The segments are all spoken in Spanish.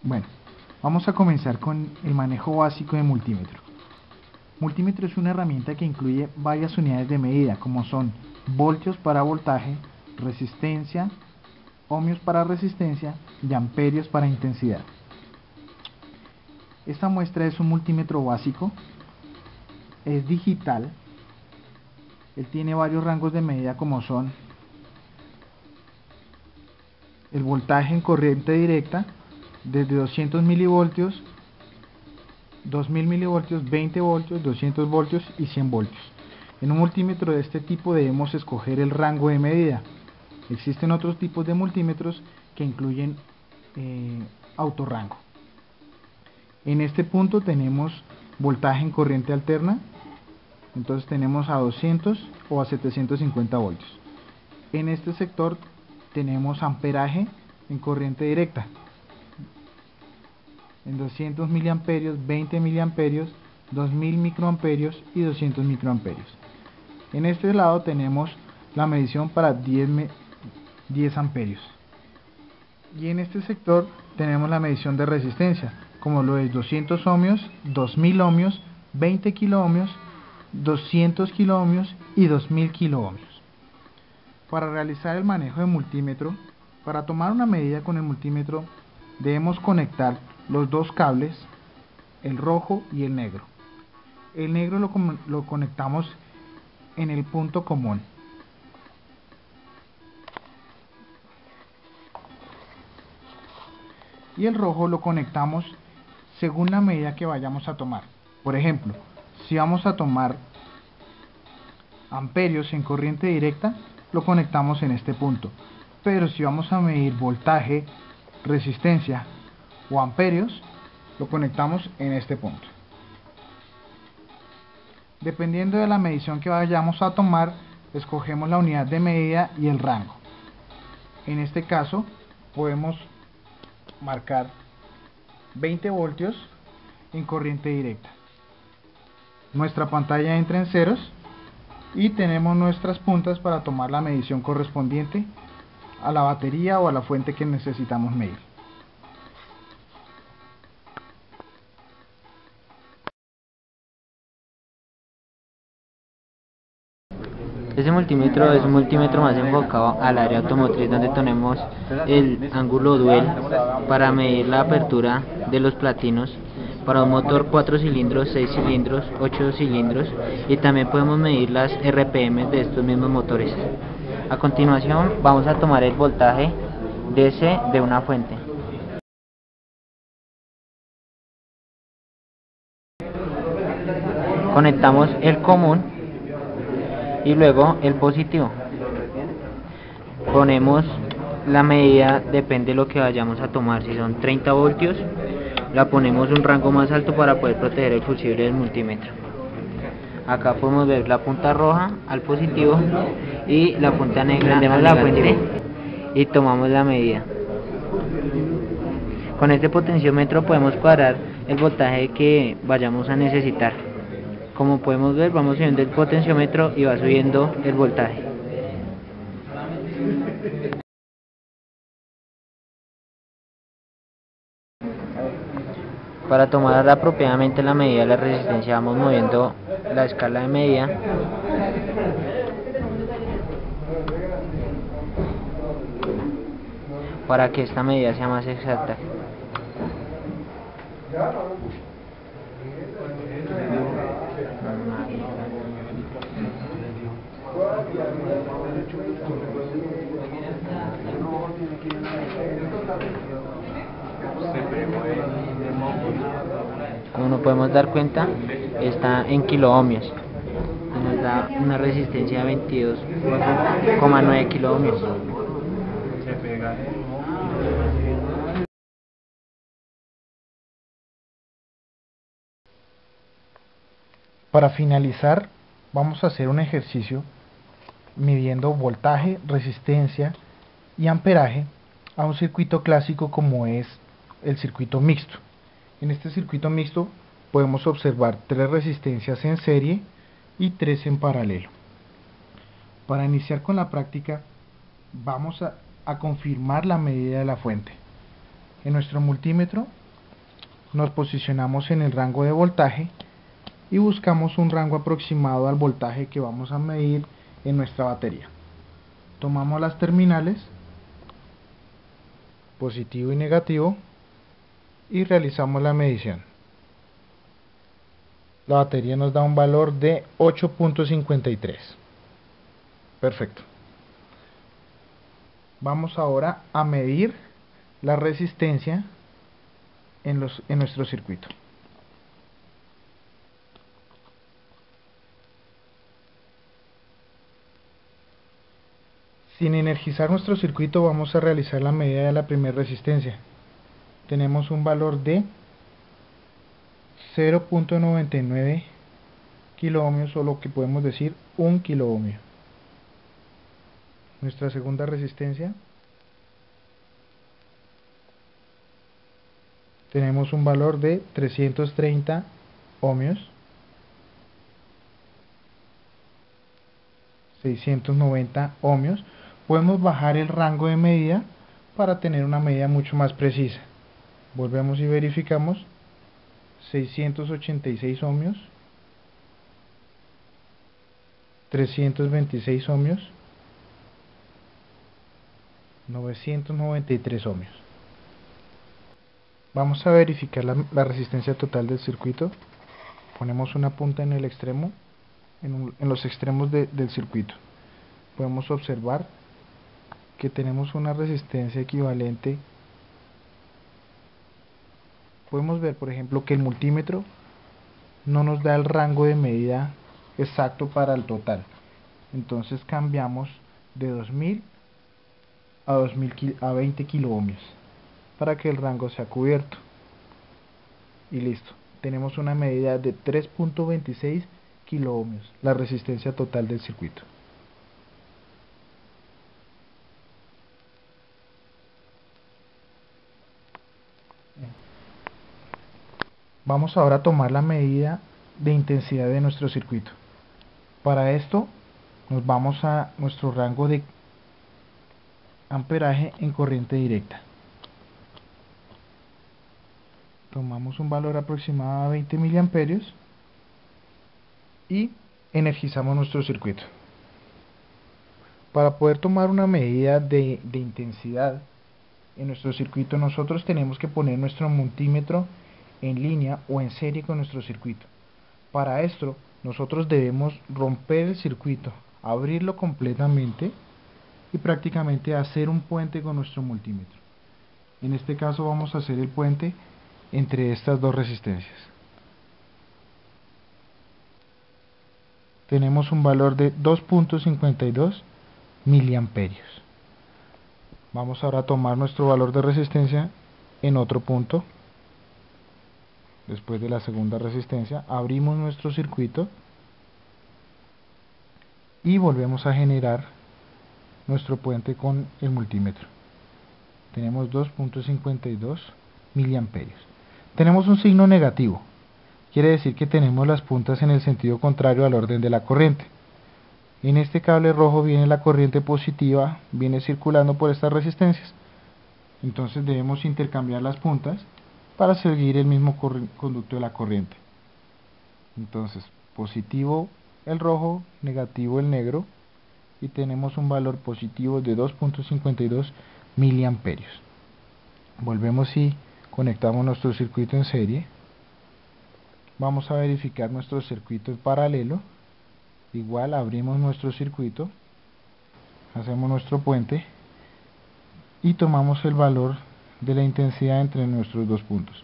Bueno, vamos a comenzar con el manejo básico de multímetro. Multímetro es una herramienta que incluye varias unidades de medida, como son voltios para voltaje, resistencia, ohmios para resistencia y amperios para intensidad. Esta muestra es un multímetro básico, es digital, él tiene varios rangos de medida como son el voltaje en corriente directa desde 200 milivoltios, 2000 milivoltios, 20 voltios, 200 voltios y 100 voltios. En un multímetro de este tipo debemos escoger el rango de medida. Existen otros tipos de multímetros que incluyen autorrango. En este punto tenemos voltaje en corriente alterna, entonces tenemos a 200 o a 750 voltios. En este sector tenemos amperaje en corriente directa, en 200 miliamperios, 20 miliamperios, 2000 microamperios y 200 microamperios. En este lado tenemos la medición para 10 amperios. Y en este sector tenemos la medición de resistencia, como lo es 200 ohmios, 2000 ohmios, 20 kiloohmios, 200 kiloohmios y 2000 kiloohmios. Para realizar el manejo de multímetro, para tomar una medida con el multímetro, debemos conectar los dos cables, el rojo y el negro. El negro lo conectamos en el punto común. Y el rojo lo conectamos según la medida que vayamos a tomar. Por ejemplo, si vamos a tomar amperios en corriente directa, lo conectamos en este punto. Pero si vamos a medir voltaje, resistencia o amperios, lo conectamos en este punto. Dependiendo de la medición que vayamos a tomar, escogemos la unidad de medida y el rango. En este caso, podemos marcar 20 voltios en corriente directa. Nuestra pantalla entra en ceros y tenemos nuestras puntas para tomar la medición correspondiente a la batería o a la fuente que necesitamos medir. Este multímetro es un multímetro más enfocado al área automotriz, donde tenemos el ángulo duel para medir la apertura de los platinos para un motor 4 cilindros, 6 cilindros, 8 cilindros, y también podemos medir las RPM de estos mismos motores. A continuación vamos a tomar el voltaje DC de una fuente. Conectamos el común y luego el positivo. Ponemos la medida, depende de lo que vayamos a tomar. Si son 30 voltios, la ponemos un rango más alto para poder proteger el fusible del multímetro. Acá podemos ver la punta roja al positivo y la punta negra al la fuente y tomamos la medida. Con este potenciómetro podemos cuadrar el voltaje que vayamos a necesitar. Como podemos ver, vamos subiendo el potenciómetro y va subiendo el voltaje. Para tomar apropiadamente la medida de la resistencia, vamos moviendo la escala de medida para que esta medida sea más exacta. Como nos podemos dar cuenta, está en kiloohmios y nos da una resistencia de 22,9 kiloohmios. Para finalizar, vamos a hacer un ejercicio midiendo voltaje, resistencia y amperaje a un circuito clásico como es el circuito mixto. En este circuito mixto podemos observar 3 resistencias en serie y 3 en paralelo. Para iniciar con la práctica, vamos a confirmar la medida de la fuente. En nuestro multímetro nos posicionamos en el rango de voltaje y buscamos un rango aproximado al voltaje que vamos a medir en nuestra batería. Tomamos las terminales, positivo y negativo, y realizamos la medición. La batería nos da un valor de 8.53. Perfecto. Vamos ahora a medir la resistencia en nuestro circuito. Sin energizar nuestro circuito vamos a realizar la medida de la primera resistencia. Tenemos un valor de 0.99 kiloohmios, o lo que podemos decir 1 kiloohmio. Nuestra segunda resistencia, tenemos un valor de 330 ohmios. 690 ohmios. Podemos bajar el rango de medida para tener una medida mucho más precisa. Volvemos y verificamos. 686 ohmios, 326 ohmios, 993 ohmios. Vamos a verificar la resistencia total del circuito. Ponemos una punta en el extremo, en los extremos del circuito. Podemos observar que tenemos una resistencia equivalente. Podemos ver, por ejemplo, que el multímetro no nos da el rango de medida exacto para el total. Entonces cambiamos de 2000 a 20 kiloohmios para que el rango sea cubierto. Y listo. Tenemos una medida de 3.26 kiloohmios, la resistencia total del circuito. Vamos ahora a tomar la medida de intensidad de nuestro circuito. Para esto nos vamos a nuestro rango de amperaje en corriente directa. Tomamos un valor aproximado a 20 miliamperios y energizamos nuestro circuito. Para poder tomar una medida de intensidad en nuestro circuito, nosotros tenemos que poner nuestro multímetro en línea o en serie con nuestro circuito. Para esto nosotros debemos romper el circuito, abrirlo completamente y prácticamente hacer un puente con nuestro multímetro. En este caso vamos a hacer el puente entre estas dos resistencias. Tenemos un valor de 2.52 miliamperios. Vamos ahora a tomar nuestro valor de resistencia en otro punto. Después de la segunda resistencia, abrimos nuestro circuito y volvemos a generar nuestro puente con el multímetro. Tenemos 2.52 miliamperios. Tenemos un signo negativo. Quiere decir que tenemos las puntas en el sentido contrario al orden de la corriente. En este cable rojo viene la corriente positiva, viene circulando por estas resistencias. Entonces debemos intercambiar las puntas para seguir el mismo conducto de la corriente. Entonces, positivo el rojo, negativo el negro, y tenemos un valor positivo de 2.52 miliamperios. Volvemos y conectamos nuestro circuito en serie. Vamos a verificar nuestro circuito en paralelo. Igual abrimos nuestro circuito, hacemos nuestro puente y tomamos el valor de la intensidad entre nuestros dos puntos.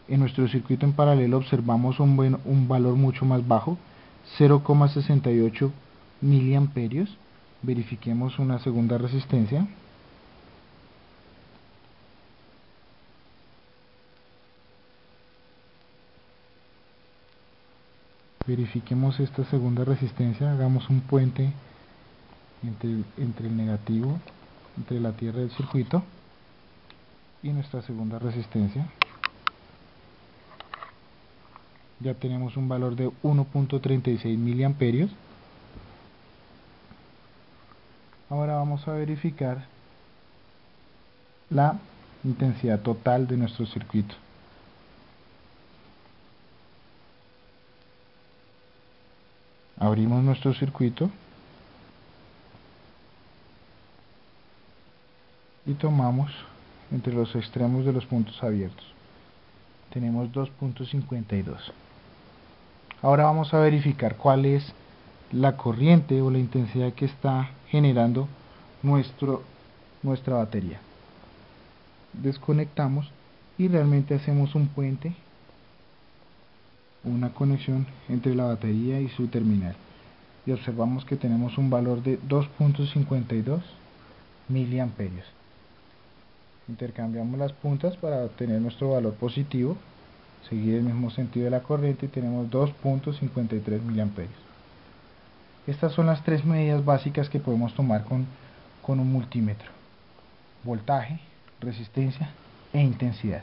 En nuestro circuito en paralelo observamos un valor mucho más bajo, 0,68 miliamperios. Verifiquemos una segunda resistencia. Verifiquemos esta segunda resistencia, hagamos un puente entre el negativo, entre la tierra del circuito y nuestra segunda resistencia. Ya tenemos un valor de 1.36 miliamperios. Ahora vamos a verificar la intensidad total de nuestro circuito. Abrimos nuestro circuito y tomamos entre los extremos de los puntos abiertos. Tenemos 2.52. Ahora vamos a verificar cuál es la corriente o la intensidad que está generando nuestra batería. Desconectamos y realmente hacemos un puente, una conexión entre la batería y su terminal, y observamos que tenemos un valor de 2.52 miliamperios. Intercambiamos las puntas para obtener nuestro valor positivo, seguir el mismo sentido de la corriente, y tenemos 2.53 miliamperios. Estas son las tres medidas básicas que podemos tomar con un multímetro: voltaje, resistencia e intensidad.